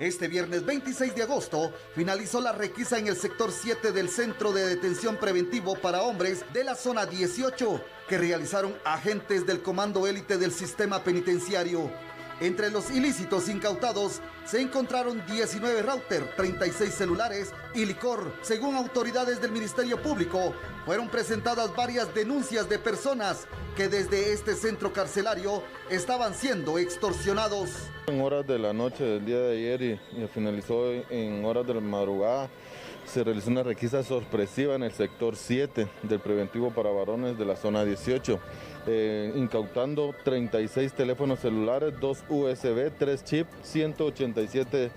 Este viernes 26 de agosto finalizó la requisa en el sector 7 del Centro de Detención Preventivo para Hombres de la Zona 18, que realizaron agentes del Comando Élite del Sistema Penitenciario. Entre los ilícitos incautados se encontraron 19 routers, 36 celulares y licor. Según autoridades del Ministerio Público, fueron presentadas varias denuncias de personas que desde este centro carcelario estaban siendo extorsionados. En horas de la noche del día de ayer y finalizó en horas de la madrugada, se realizó una requisa sorpresiva en el sector 7 del preventivo para varones de la zona 18, incautando 36 teléfonos celulares, 2 USB, 3 chips, 187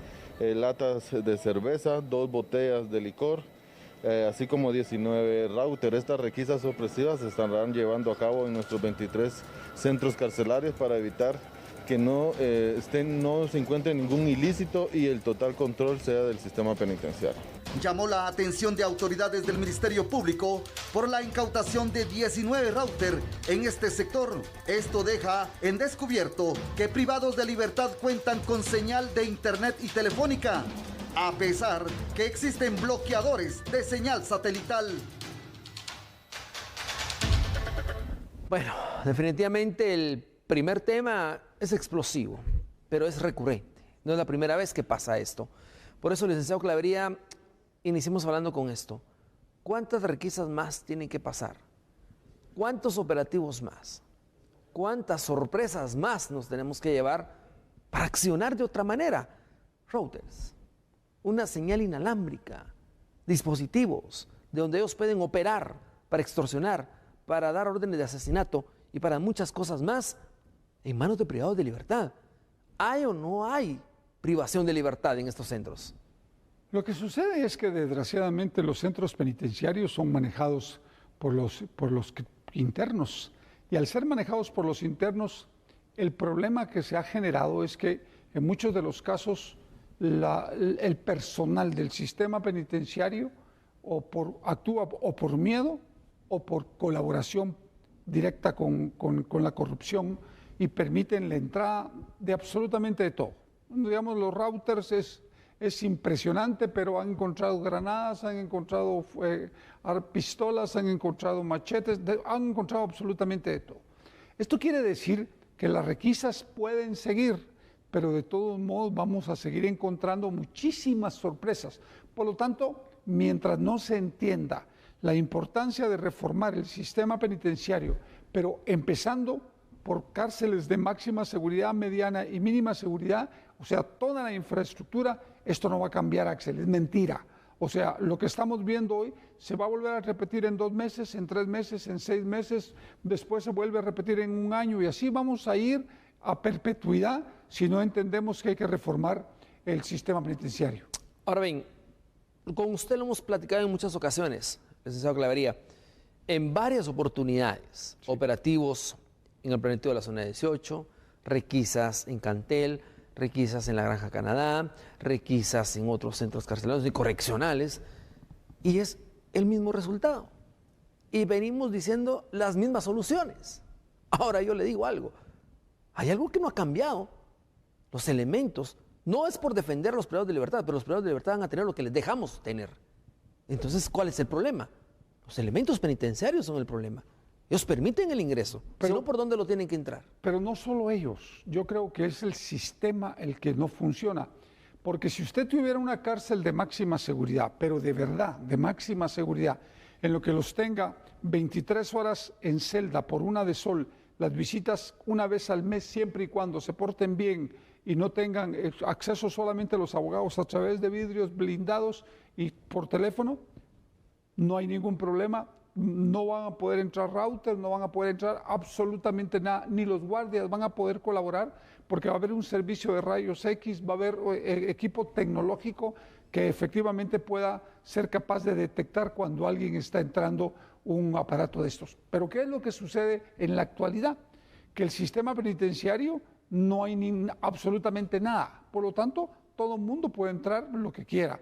latas de cerveza, 2 botellas de licor, así como 19 routers. Estas requisas sorpresivas se estarán llevando a cabo en nuestros 23 centros carcelarios para evitar que no se encuentre ningún ilícito y el total control sea del sistema penitenciario. Llamó la atención de autoridades del Ministerio Público por la incautación de 19 routers en este sector. Esto deja en descubierto que privados de libertad cuentan con señal de internet y telefónica, a pesar que existen bloqueadores de señal satelital. Bueno, definitivamente el primer tema es explosivo, pero es recurrente. No es la primera vez que pasa esto. Por eso, licenciado Clavería, iniciemos hablando con esto. ¿Cuántas requisas más tienen que pasar? ¿Cuántos operativos más? ¿Cuántas sorpresas más nos tenemos que llevar para accionar de otra manera? Routers, una señal inalámbrica, dispositivos de donde ellos pueden operar para extorsionar, para dar órdenes de asesinato y para muchas cosas más en manos de privados de libertad. ¿Hay o no hay privación de libertad en estos centros? Lo que sucede es que desgraciadamente los centros penitenciarios son manejados por los internos, y al ser manejados por los internos, el problema que se ha generado es que en muchos de los casos el personal del sistema penitenciario actúa o por miedo o por colaboración directa con la corrupción, y permiten la entrada de absolutamente de todo. Digamos, los routers es impresionante, pero han encontrado granadas, han encontrado pistolas, han encontrado machetes, han encontrado absolutamente de todo. Esto quiere decir que las requisas pueden seguir, pero de todos modos vamos a seguir encontrando muchísimas sorpresas. Por lo tanto, mientras no se entienda la importancia de reformar el sistema penitenciario, pero empezando por cárceles de máxima seguridad, mediana y mínima seguridad, o sea, toda la infraestructura, esto no va a cambiar, Axel, es mentira. O sea, lo que estamos viendo hoy se va a volver a repetir en 2 meses, en 3 meses, en 6 meses, después se vuelve a repetir en 1 año, y así vamos a ir a perpetuidad si no entendemos que hay que reformar el sistema penitenciario. Ahora bien, con usted lo hemos platicado en muchas ocasiones, licenciado Clavería, en varias oportunidades, sí. Operativos en el preventivo de la zona 18, requisas en Cantel, requisas en la Granja Canadá, requisas en otros centros carcelarios y correccionales, y es el mismo resultado. Y venimos diciendo las mismas soluciones. Ahora yo le digo algo, hay algo que no ha cambiado. Los elementos, no es por defender a los privados de libertad, pero los privados de libertad van a tener lo que les dejamos tener. Entonces, ¿cuál es el problema? Los elementos penitenciarios son el problema. Ellos permiten el ingreso, pero no, ¿por dónde lo tienen que entrar? Pero no solo ellos, yo creo que es el sistema el que no funciona. Porque si usted tuviera una cárcel de máxima seguridad, pero de verdad, de máxima seguridad, en lo que los tenga 23 horas en celda por una de sol, las visitas una vez al mes, siempre y cuando se porten bien y no tengan acceso solamente a los abogados a través de vidrios blindados y por teléfono, no hay ningún problema. No van a poder entrar routers, no van a poder entrar absolutamente nada, ni los guardias van a poder colaborar, porque va a haber un servicio de rayos X, va a haber equipo tecnológico que efectivamente pueda ser capaz de detectar cuando alguien está entrando un aparato de estos. Pero ¿qué es lo que sucede en la actualidad? Que el sistema penitenciario no hay absolutamente nada, por lo tanto todo el mundo puede entrar lo que quiera.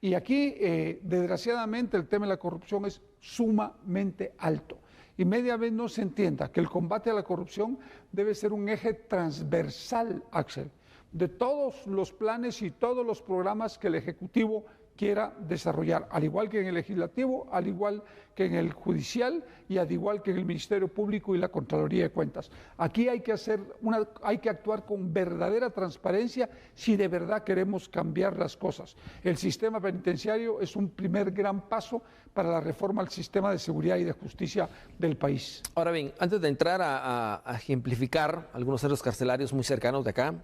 Y aquí, desgraciadamente, el tema de la corrupción es sumamente alto. Y media vez no se entienda que el combate a la corrupción debe ser un eje transversal, Axel. de todos los planes y todos los programas que el Ejecutivo quiera desarrollar, al igual que en el Legislativo, al igual que en el Judicial y al igual que en el Ministerio Público y la Contraloría de Cuentas. Aquí hay que actuar con verdadera transparencia si de verdad queremos cambiar las cosas. El sistema penitenciario es un primer gran paso para la reforma al sistema de seguridad y de justicia del país. Ahora bien, antes de entrar a ejemplificar algunos centros carcelarios muy cercanos de acá,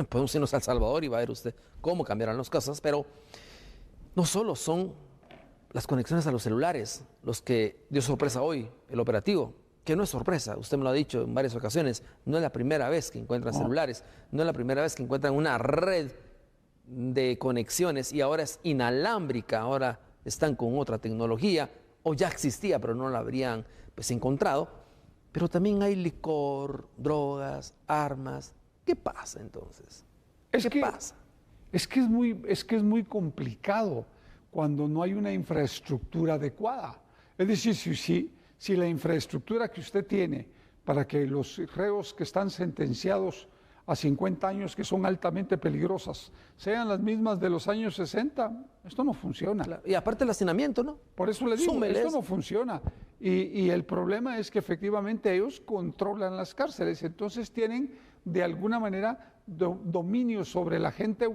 podemos irnos a El Salvador y va a ver usted cómo cambiarán las cosas, pero no solo son las conexiones a los celulares los que dio sorpresa hoy, el operativo, que no es sorpresa, usted me lo ha dicho en varias ocasiones, no es la primera vez que encuentran celulares, no es la primera vez que encuentran una red de conexiones y ahora es inalámbrica, ahora están con otra tecnología, o ya existía pero no la habrían encontrado, pero también hay licor, drogas, armas. ¿Qué pasa entonces? ¿Qué pasa? Es que es muy complicado cuando no hay una infraestructura adecuada. Es decir, si la infraestructura que usted tiene para que los reos que están sentenciados a 50 años, que son altamente peligrosas, sean las mismas de los años 60, esto no funciona. Claro. Y aparte el hacinamiento, ¿no? Por eso le digo, Súmeles. esto no funciona. Y el problema es que efectivamente ellos controlan las cárceles, entonces tienen de alguna manera dominio sobre la gente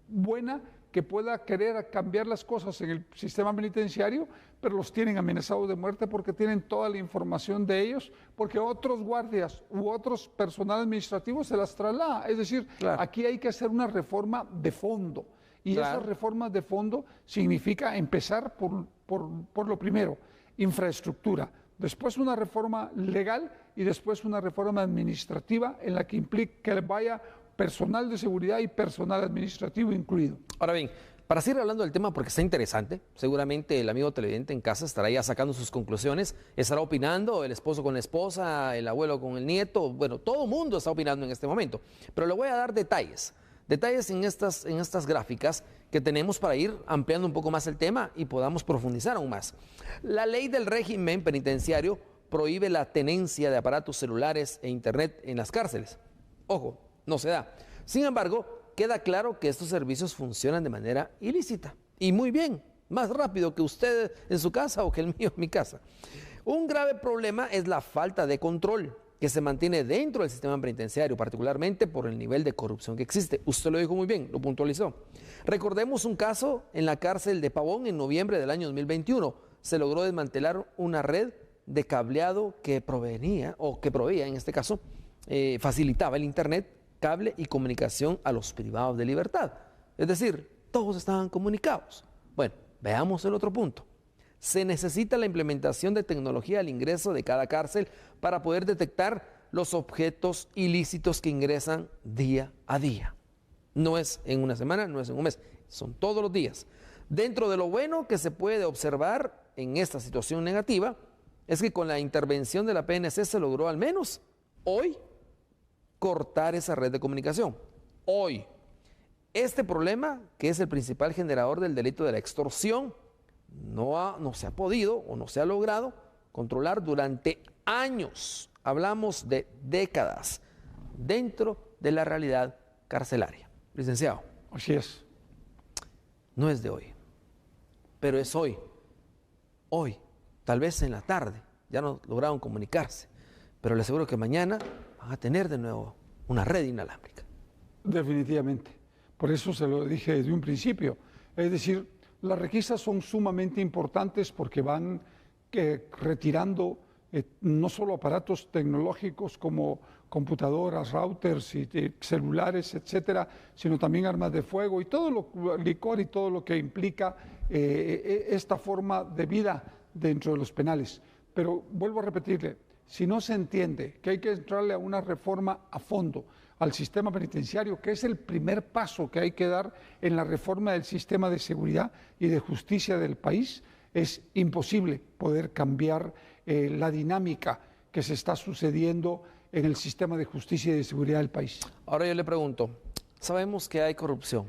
buena que pueda querer cambiar las cosas en el sistema penitenciario, pero los tienen amenazados de muerte porque tienen toda la información de ellos, porque otros guardias u otros personal administrativos se las traslada. Es decir, claro, aquí hay que hacer una reforma de fondo. Y claro, esas reformas de fondo significa empezar por lo primero, infraestructura, después una reforma legal y después una reforma administrativa en la que implique que vaya personal de seguridad y personal administrativo incluido. Ahora bien, para seguir hablando del tema porque está interesante, seguramente el amigo televidente en casa estará ya sacando sus conclusiones, estará opinando, el esposo con la esposa, el abuelo con el nieto, bueno, todo el mundo está opinando en este momento, pero le voy a dar detalles en estas gráficas que tenemos para ir ampliando un poco más el tema y podamos profundizar aún más. La ley del régimen penitenciario prohíbe la tenencia de aparatos celulares e internet en las cárceles. Ojo, no se da. Sin embargo, queda claro que estos servicios funcionan de manera ilícita y muy bien, más rápido que usted en su casa o que el mío en mi casa. Un grave problema es la falta de control que se mantiene dentro del sistema penitenciario, particularmente por el nivel de corrupción que existe. Usted lo dijo muy bien, lo puntualizó. Recordemos un caso en la cárcel de Pavón en noviembre del año 2021. Se logró desmantelar una red de cableado que proveía en este caso, facilitaba el internet, cable y comunicación a los privados de libertad. Es decir, todos estaban comunicados. Bueno, veamos el otro punto. Se necesita la implementación de tecnología al ingreso de cada cárcel para poder detectar los objetos ilícitos que ingresan día a día. No es en una semana, no es en un mes, son todos los días. Dentro de lo bueno que se puede observar en esta situación negativa es que con la intervención de la PNC se logró al menos hoy cortar esa red de comunicación. Hoy, este problema, que es el principal generador del delito de la extorsión, no se ha podido o no se ha logrado controlar durante años, hablamos de décadas, dentro de la realidad carcelaria. Licenciado. Así es. No es de hoy, pero es hoy. Hoy, tal vez en la tarde, ya no lograron comunicarse, pero les aseguro que mañana van a tener de nuevo una red inalámbrica. Definitivamente. Por eso se lo dije desde un principio. Es decir, las requisas son sumamente importantes porque van retirando no solo aparatos tecnológicos como computadoras, routers y celulares, etcétera, sino también armas de fuego y todo lo licor y todo lo que implica esta forma de vida dentro de los penales. Pero vuelvo a repetirle, si no se entiende que hay que entrarle a una reforma a fondo al sistema penitenciario, que es el primer paso que hay que dar en la reforma del sistema de seguridad y de justicia del país, es imposible poder cambiar la dinámica que se está sucediendo en el sistema de justicia y de seguridad del país. Ahora yo le pregunto, sabemos que hay corrupción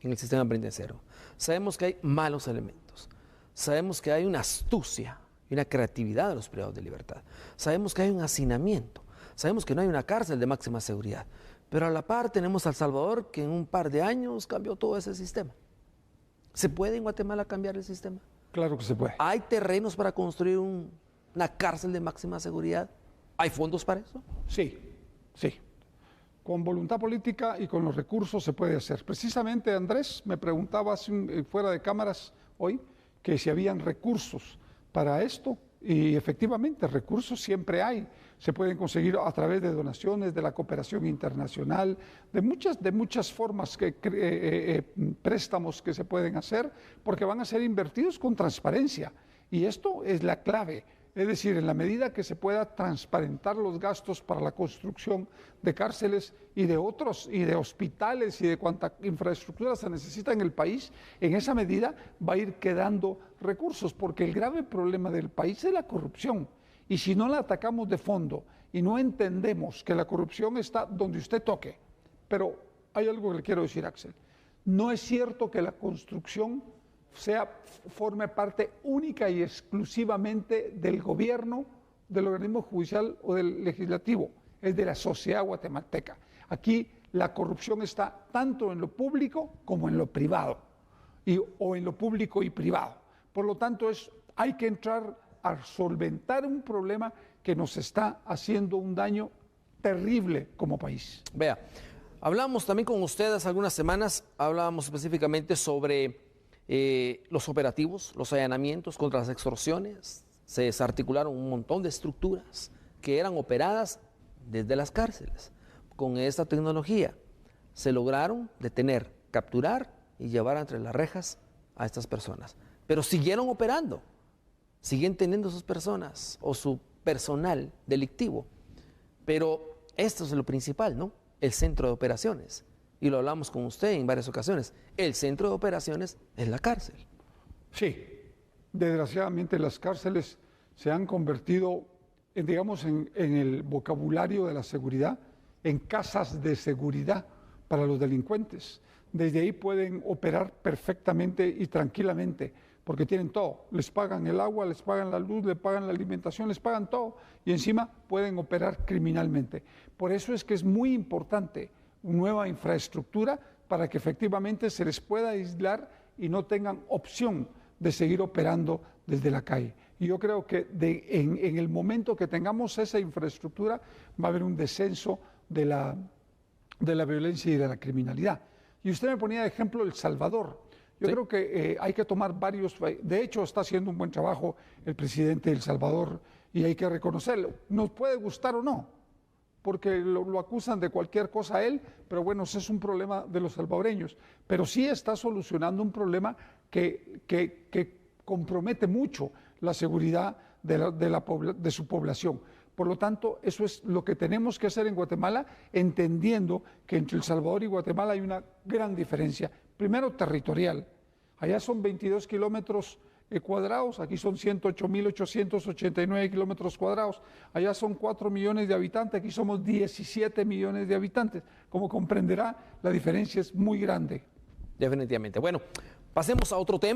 en el sistema penitenciario, sabemos que hay malos elementos, sabemos que hay una astucia y una creatividad de los privados de libertad, sabemos que hay un hacinamiento, sabemos que no hay una cárcel de máxima seguridad, Pero a la par tenemos a El Salvador, que en un par de años cambió todo ese sistema. ¿Se puede en Guatemala cambiar el sistema? Claro que se puede. ¿Hay terrenos para construir una cárcel de máxima seguridad? ¿Hay fondos para eso? Sí, sí. Con voluntad política y con los recursos se puede hacer. Precisamente Andrés me preguntaba fuera de cámaras hoy que si habían recursos para esto, y efectivamente recursos siempre hay. Se pueden conseguir a través de donaciones, de la cooperación internacional, de muchas formas, préstamos que se pueden hacer, porque van a ser invertidos con transparencia. Y esto es la clave. Es decir, en la medida que se pueda transparentar los gastos para la construcción de cárceles y de otros, y de hospitales y de cuánta infraestructura se necesita en el país, en esa medida va a ir quedando recursos, porque el grave problema del país es la corrupción. Y si no la atacamos de fondo y no entendemos que la corrupción está donde usted toque, pero hay algo que le quiero decir, Axel, no es cierto que la construcción forme parte única y exclusivamente del gobierno, del organismo judicial o del legislativo, es de la sociedad guatemalteca. Aquí la corrupción está tanto en lo público como en lo privado, o en lo público y privado. Por lo tanto, hay que entrar a solventar un problema que nos está haciendo un daño terrible como país. Vea, hablamos también con ustedes algunas semanas, hablábamos específicamente sobre los operativos, los allanamientos contra las extorsiones. Se desarticularon un montón de estructuras que eran operadas desde las cárceles. Con esta tecnología se lograron detener, capturar y llevar entre las rejas a estas personas. Pero siguieron operando, siguen teniendo sus personas o su personal delictivo. Pero esto es lo principal, ¿no? El centro de operaciones. Y lo hablamos con usted en varias ocasiones. El centro de operaciones es la cárcel. Sí, desgraciadamente las cárceles se han convertido, en el vocabulario de la seguridad, en casas de seguridad para los delincuentes. Desde ahí pueden operar perfectamente y tranquilamente, porque tienen todo. Les pagan el agua, les pagan la luz, les pagan la alimentación, les pagan todo. Y encima pueden operar criminalmente. Por eso es que es muy importante nueva infraestructura para que efectivamente se les pueda aislar y no tengan opción de seguir operando desde la calle. Y yo creo que en el momento que tengamos esa infraestructura va a haber un descenso de la violencia y de la criminalidad. Y usted me ponía de ejemplo El Salvador. Yo creo que hay que tomar varios, de hecho está haciendo un buen trabajo el presidente de El Salvador y hay que reconocerlo. Nos puede gustar o no, porque lo acusan de cualquier cosa a él, pero bueno, ese es un problema de los salvadoreños. Pero sí está solucionando un problema que compromete mucho la seguridad de su población. Por lo tanto, eso es lo que tenemos que hacer en Guatemala, entendiendo que entre El Salvador y Guatemala hay una gran diferencia. Primero, territorial. Allá son 22 kilómetros cuadrados, aquí son 108.889 kilómetros cuadrados, allá son 4 millones de habitantes, aquí somos 17 millones de habitantes. Como comprenderá, la diferencia es muy grande. Definitivamente. Bueno, pasemos a otro tema.